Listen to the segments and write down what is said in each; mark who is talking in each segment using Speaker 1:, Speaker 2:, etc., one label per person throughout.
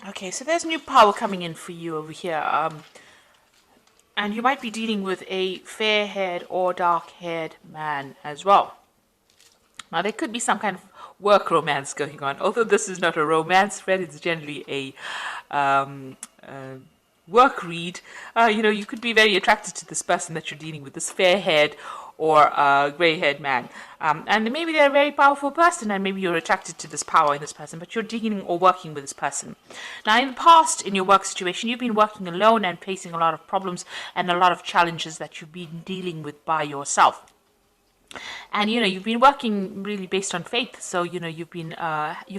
Speaker 1: Okay, so there's new power coming in for you over here. And you might be dealing with a fair-haired or dark-haired man as well. Now, there could be some kind of work romance going on. Although this is not a romance thread, it's generally a work read. You could be very attracted to this person that you're dealing with, this fair-haired or gray-haired man. And maybe they're a very powerful person, and maybe you're attracted to this power in this person, but you're dealing or working with this person. Now, in the past, in your work situation, you've been working alone and facing a lot of problems and a lot of challenges that you've been dealing with by yourself. And you've been working really based on faith, so you've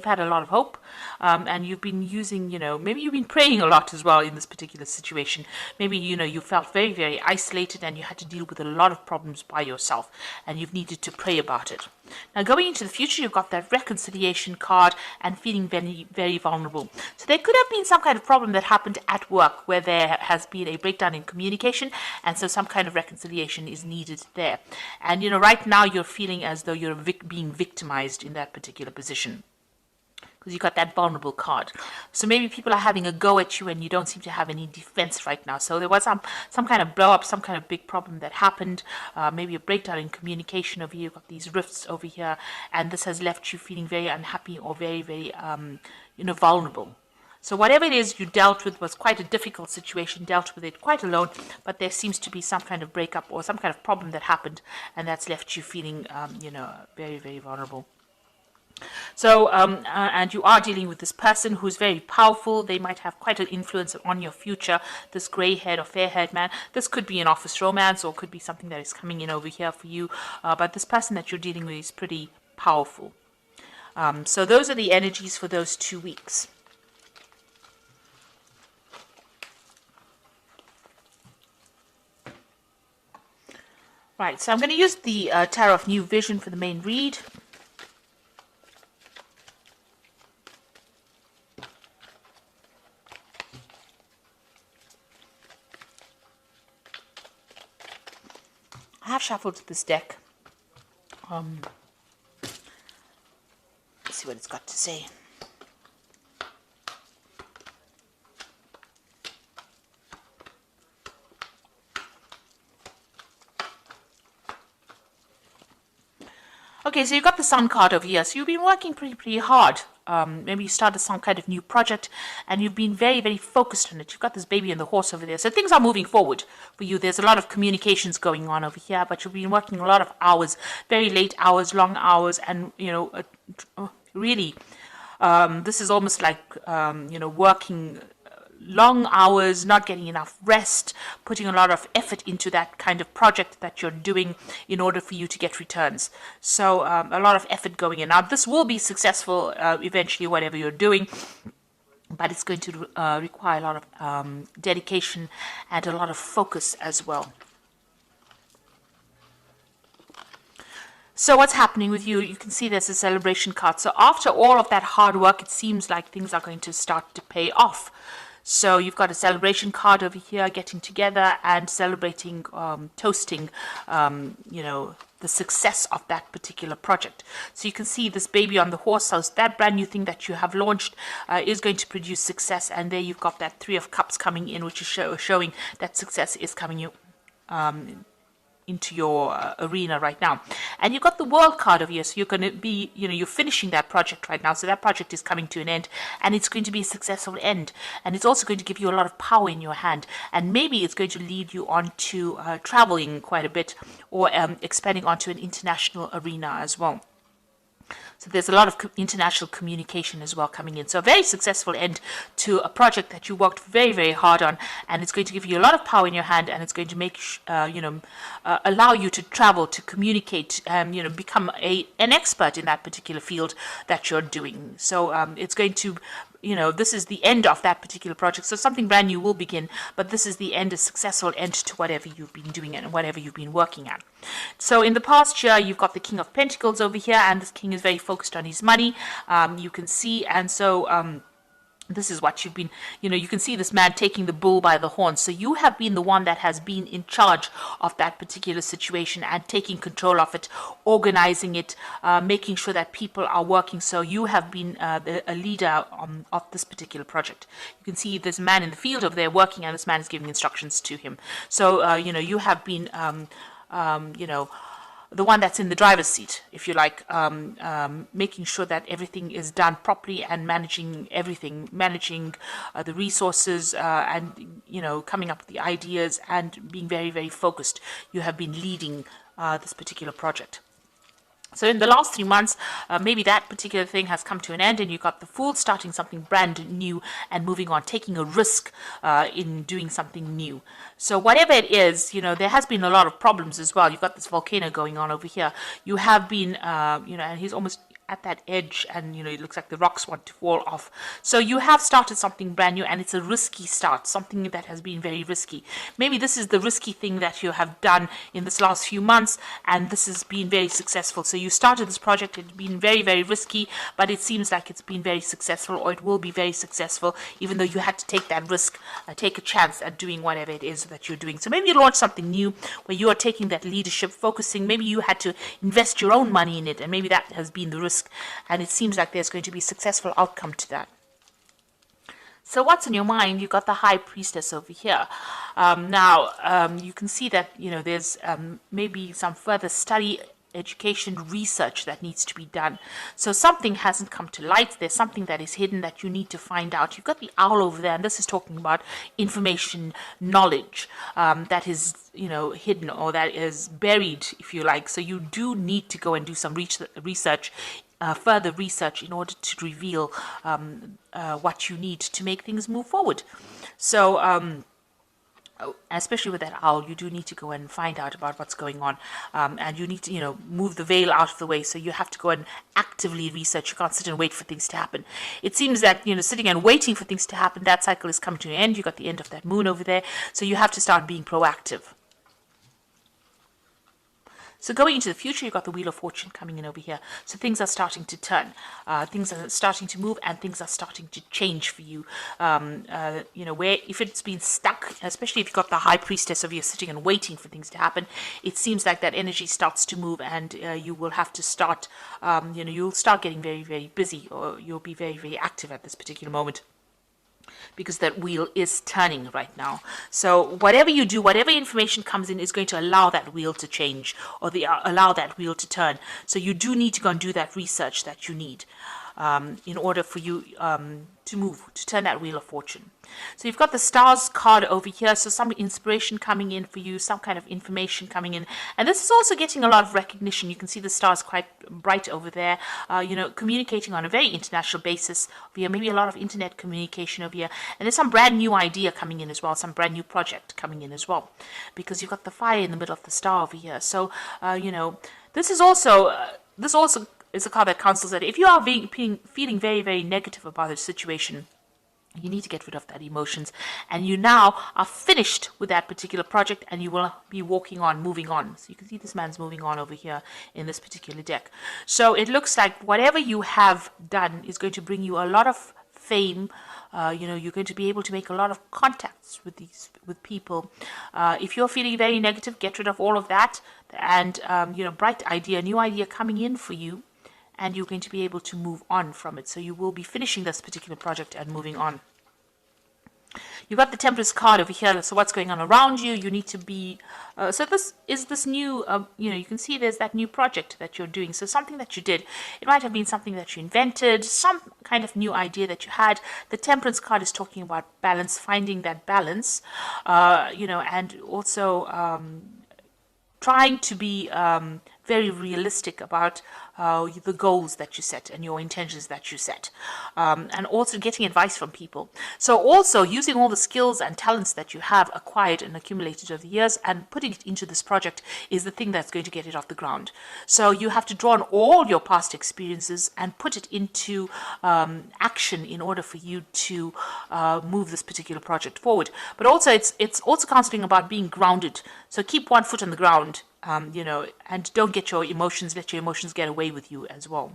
Speaker 1: had a lot of hope, and you've been using, maybe you've been praying a lot as well in this particular situation. Maybe you felt very, very isolated and you had to deal with a lot of problems by yourself, and you've needed to pray about it. Now, going into the future, you've got that reconciliation card and feeling very, very vulnerable. So there could have been some kind of problem that happened at work where there has been a breakdown in communication, and so some kind of reconciliation is needed there. And right now you're feeling as though you're being victimized in that particular position, because you got that vulnerable card. So maybe people are having a go at you and you don't seem to have any defense right now. So there was some kind of blow up, some kind of big problem that happened, maybe a breakdown in communication over here. You've got these rifts over here, and this has left you feeling very unhappy or very, very, vulnerable. So whatever it is you dealt with was quite a difficult situation, dealt with it quite alone, but there seems to be some kind of breakup or some kind of problem that happened, and that's left you feeling, very, very vulnerable. So, and you are dealing with this person who's very powerful. They might have quite an influence on your future, this grey-haired or fair-haired man. This could be an office romance or could be something that is coming in over here for you. But this person that you're dealing with is pretty powerful. So those are the energies for those 2 weeks. Right, so I'm going to use the Tarot of New Vision for the main read. I have shuffled this deck. Let's see what it's got to say. Okay, so you got the Sun card over here. So you've been working pretty hard. Maybe you started some kind of new project and you've been very, very focused on it. You've got this baby and the horse over there. So things are moving forward for you. There's a lot of communications going on over here, but you've been working a lot of hours, very late hours, long hours, and, really, this is almost like, working long hours, not getting enough rest, putting a lot of effort into that kind of project that you're doing in order for you to get returns. So a lot of effort going in. Now, this will be successful eventually, whatever you're doing, but it's going to require a lot of dedication and a lot of focus as well. So what's happening with you? You can see there's a celebration card. So after all of that hard work, it seems like things are going to start to pay off. So you've got a celebration card over here, getting together and celebrating, toasting, the success of that particular project. So you can see this baby on the horse. So that brand new thing that you have launched is going to produce success. And there you've got that 3 of Cups coming in, which is showing that success is coming into your arena right now. And you've got the World card over here, so you're going to be, you're finishing that project right now, so that project is coming to an end, and it's going to be a successful end, and it's also going to give you a lot of power in your hand, and maybe it's going to lead you on to traveling quite a bit, or expanding onto an international arena as well. So there's a lot of international communication as well coming in. So a very successful end to a project that you worked very, very hard on, and it's going to give you a lot of power in your hand, and it's going to make allow you to travel, to communicate, become an expert in that particular field that you're doing. So it's going to, this is the end of that particular project. So something brand new will begin, but this is the end, a successful end to whatever you've been doing and whatever you've been working at. So in the past year, you've got the King of Pentacles over here, and this king is very focused on his money. You can see, and so This is what you've been, you can see this man taking the bull by the horns. So you have been the one that has been in charge of that particular situation and taking control of it, organizing it, making sure that people are working. So you have been a leader of this particular project. You can see this man in the field over there working, and this man is giving instructions to him. So, you have been, the one that's in the driver's seat, if you like, making sure that everything is done properly and managing everything, managing the resources and, coming up with the ideas and being very, very focused. You have been leading this particular project. So in the last 3 months, maybe that particular thing has come to an end and you got the Fool starting something brand new and moving on, taking a risk in doing something new. So whatever it is, there has been a lot of problems as well. You've got this volcano going on over here. You have been, and he's almost at that edge and, it looks like the rocks want to fall off. So you have started something brand new and it's a risky start, something that has been very risky. Maybe this is the risky thing that you have done in this last few months and this has been very successful. So you started this project, it's been very, very risky, but it seems like it's been very successful, or it will be very successful, even though you had to take that risk, take a chance at doing whatever it is that you're doing. So maybe you launch something new where you are taking that leadership, focusing, maybe you had to invest your own money in it, and maybe that has been the risk. And it seems like there's going to be a successful outcome to that. So what's in your mind? You've got the High Priestess over here. You can see that, there's maybe some further study, education, research that needs to be done. So something hasn't come to light. There's something that is hidden that you need to find out. You've got the Owl over there, and this is talking about information, knowledge that is, hidden, or that is buried, if you like. So you do need to go and do some research, further research, in order to reveal what you need to make things move forward. So especially with that owl, you do need to go and find out about what's going on, and you need to, move the veil out of the way. So you have to go and actively research. You can't sit and wait for things to happen. It seems that, sitting and waiting for things to happen, that cycle is coming to an end. You got the end of that moon over there. So you have to start being proactive. So going into the future, you've got the Wheel of Fortune coming in over here. So things are starting to turn, things are starting to move, and things are starting to change for you. Where if it's been stuck, especially if you've got the High Priestess over here sitting and waiting for things to happen, it seems like that energy starts to move, and you will have to start, you'll start getting very, very busy, or you'll be very, very active at this particular moment, because that wheel is turning right now. So whatever you do, whatever information comes in, is going to allow that wheel to change, or allow that wheel to turn. So you do need to go and do that research that you need in order for you to move, to turn that Wheel of Fortune. So you've got the Stars card over here, so some inspiration coming in for you, some kind of information coming in. And this is also getting a lot of recognition. You can see the stars quite bright over there, communicating on a very international basis over here, maybe a lot of internet communication over here. And there's some brand new idea coming in as well, some brand new project coming in as well, because you've got the fire in the middle of the star over here. So, this is also, is a card that counsels that if you are feeling very, very negative about a situation, you need to get rid of that emotions, and you now are finished with that particular project, and you will be walking on, moving on. So you can see this man's moving on over here in this particular deck. So it looks like whatever you have done is going to bring you a lot of fame. You're going to be able to make a lot of contacts with people. If you're feeling very negative, get rid of all of that, and bright idea, new idea coming in for you, and you're going to be able to move on from it. So you will be finishing this particular project and moving on. You've got the Temperance card over here. So what's going on around you? You need to be... so this is this new... you can see there's that new project that you're doing. So something that you did. It might have been something that you invented, some kind of new idea that you had. The Temperance card is talking about balance, finding that balance, and also trying to be very realistic about the goals that you set and your intentions that you set, and also getting advice from people. So also using all the skills and talents that you have acquired and accumulated over the years and putting it into this project is the thing that's going to get it off the ground. So you have to draw on all your past experiences and put it into action in order for you to move this particular project forward. But also it's also counseling about being grounded. So keep one foot on the ground, and don't let your emotions get away with you as well.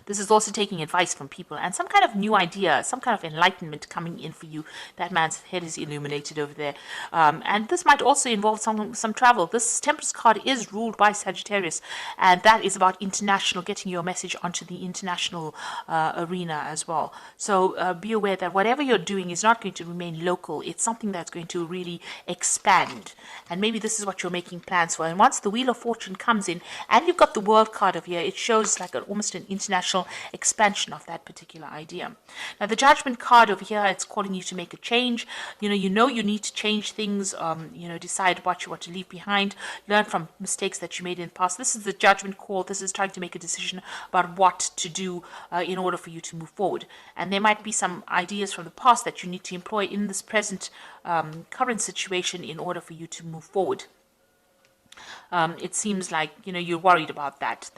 Speaker 1: This is also taking advice from people and some kind of new idea, some kind of enlightenment coming in for you. That man's head is illuminated over there. And this might also involve some travel. This Temperance card is ruled by Sagittarius, and that is about international, getting your message onto the international arena as well. So be aware that whatever you're doing is not going to remain local. It's something that's going to really expand. And maybe this is what you're making plans for. And once the Wheel of Fortune comes in, and you've got the World card over here, it shows like almost an international expansion of that particular idea. Now, the Judgment card over here, it's calling you to make a change. You know you need to change things, decide what you want to leave behind, learn from mistakes that you made in the past. This is the Judgment call. This is trying to make a decision about what to do in order for you to move forward. And there might be some ideas from the past that you need to employ in this present current situation in order for you to move forward. It seems like you're worried about that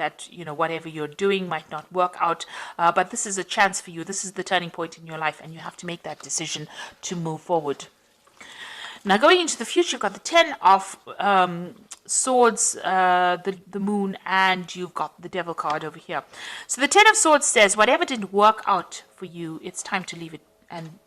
Speaker 1: whatever you're doing might not work out, but this is a chance for you. This is the turning point in your life, and you have to make that decision to move forward. Now, going into the future, you've got the 10 of Swords, the Moon, and you've got the Devil card over here. So the 10 of Swords says whatever didn't work out for you, it's time to leave it and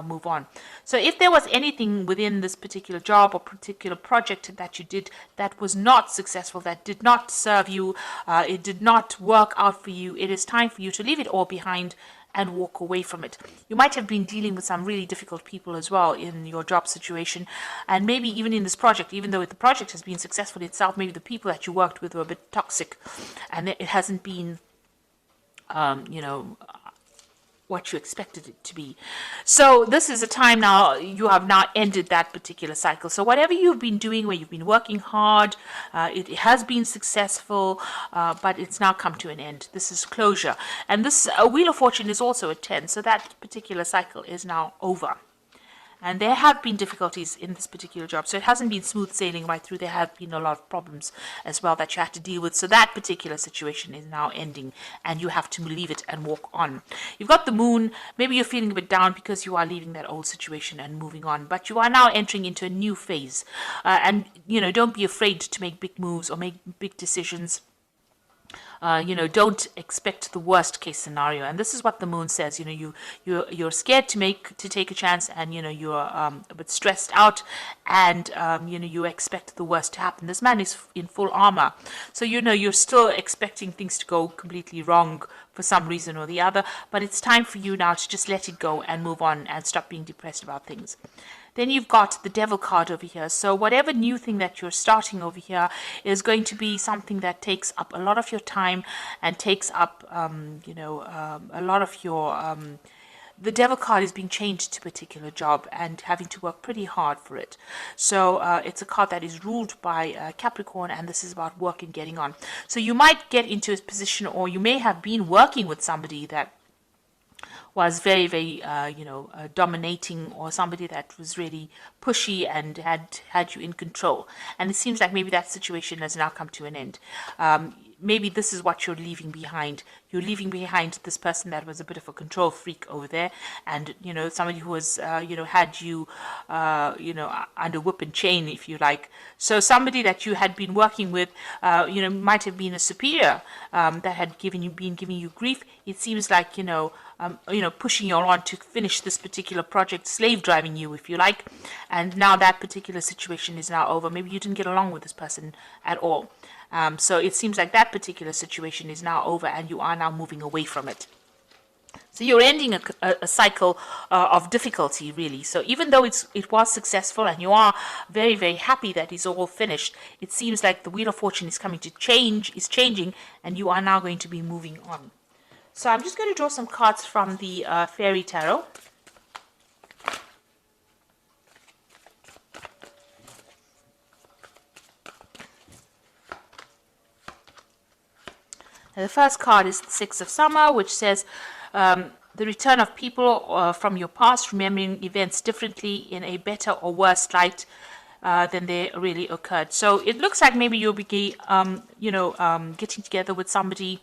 Speaker 1: move on. So if there was anything within this particular job or particular project that you did that was not successful, that did not serve you, it did not work out for you, it is time for you to leave it all behind and walk away from it. You might have been dealing with some really difficult people as well in your job situation, and maybe even in this project, even though the project has been successful itself, maybe the people that you worked with were a bit toxic, and it hasn't been what you expected it to be. So this is a time now, you have now ended that particular cycle. So whatever you've been doing, where you've been working hard, it has been successful, but it's now come to an end. This is closure. And this Wheel of Fortune is also a 10, so that particular cycle is now over. And there have been difficulties in this particular job. So it hasn't been smooth sailing right through. There have been a lot of problems as well that you have to deal with. So that particular situation is now ending, and you have to leave it and walk on. You've got the Moon. Maybe you're feeling a bit down because you are leaving that old situation and moving on. But you are now entering into a new phase. And don't be afraid to make big moves or make big decisions. Don't expect the worst case scenario. And this is what the Moon says. You're scared to take a chance, and you're a bit stressed out, and you expect the worst to happen. This man is in full armor, so you're still expecting things to go completely wrong for some reason or the other. But it's time for you now to just let it go and move on and stop being depressed about things. Then you've got the Devil card over here. So whatever new thing that you're starting over here is going to be something that takes up a lot of your time and takes up, a lot of your... the Devil card is being changed to a particular job and having to work pretty hard for it. So it's a card that is ruled by Capricorn, and this is about work and getting on. So you might get into a position, or you may have been working with somebody that was very, very, dominating, or somebody that was really pushy and had you in control. And it seems like maybe that situation has now come to an end. Maybe this is what you're leaving behind. You're leaving behind this person that was a bit of a control freak over there, and somebody who was had you under whip and chain, if you like. So somebody that you had been working with might have been a superior that had been giving you grief. It seems like pushing you on to finish this particular project, slave driving you, if you like. And now that particular situation is now over. Maybe you didn't get along with this person at all. So it seems like that particular situation is now over, and you are now moving away from it. So you're ending a cycle of difficulty, really. So even though it was successful and you are very, very happy that it's all finished, it seems like the Wheel of Fortune is changing, and you are now going to be moving on. So I'm just going to draw some cards from the Fairy Tarot. The first card is the Six of Summer, which says the return of people from your past, remembering events differently in a better or worse light than they really occurred. So it looks like maybe you'll be, getting together with somebody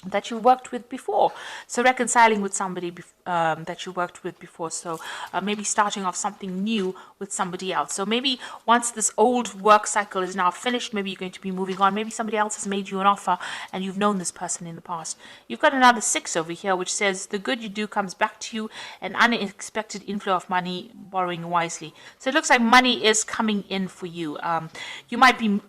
Speaker 1: that you worked with before. So reconciling with somebody that you worked with before. So maybe starting off something new with somebody else. So maybe once this old work cycle is now finished, maybe you're going to be moving on. Maybe somebody else has made you an offer and you've known this person in the past. You've got another 6 over here, which says the good you do comes back to you, an unexpected inflow of money, borrowing wisely. So it looks like money is coming in for you. You might be,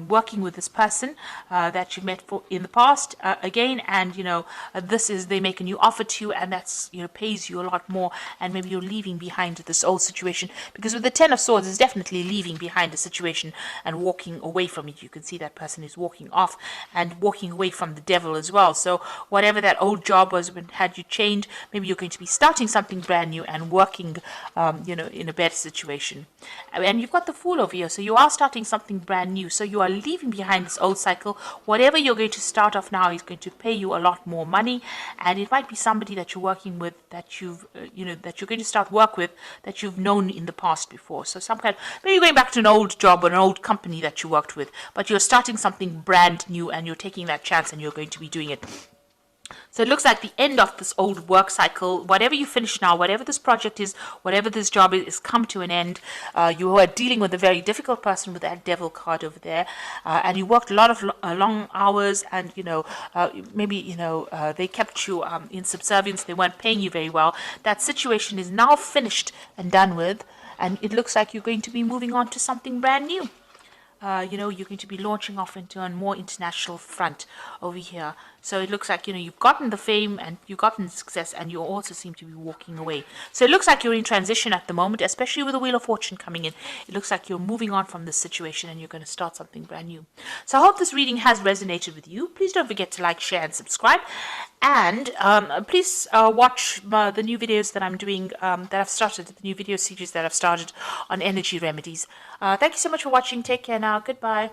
Speaker 1: working with this person that you met in the past again, and they make a new offer to you, and that's pays you a lot more, and maybe you're leaving behind this old situation, because with the 10 of Swords is definitely leaving behind a situation and walking away from it. You can see that person is walking off and walking away from the devil as well. So whatever that old job was when had you chained, maybe you're going to be starting something brand new and working in a better situation. And you've got the Fool over here, so you are starting something brand new, so you are leaving behind this old cycle. Whatever you're going to start off now is going to pay you a lot more money, and it might be somebody that you're working with that that you're going to start work with that you've known in the past before. So some kind, maybe going back to an old job or an old company that you worked with, but you're starting something brand new and you're taking that chance and you're going to be doing it. So it looks like the end of this old work cycle. Whatever you finish now, whatever this project is, whatever this job is come to an end. You are dealing with a very difficult person with that devil card over there, and you worked a lot of long hours, and they kept you in subservience. They weren't paying you very well. That situation is now finished and done with, and it looks like you're going to be moving on to something brand new. You're going to be launching off into a more international front over here. So it looks like, you've gotten the fame and you've gotten the success, and you also seem to be walking away. So it looks like you're in transition at the moment, especially with the Wheel of Fortune coming in. It looks like you're moving on from this situation and you're going to start something brand new. So I hope this reading has resonated with you. Please don't forget to like, share, and subscribe. And please watch the new videos that I'm doing, that I've started, the new video series that I've started on energy remedies. Thank you so much for watching. Take care now. Goodbye.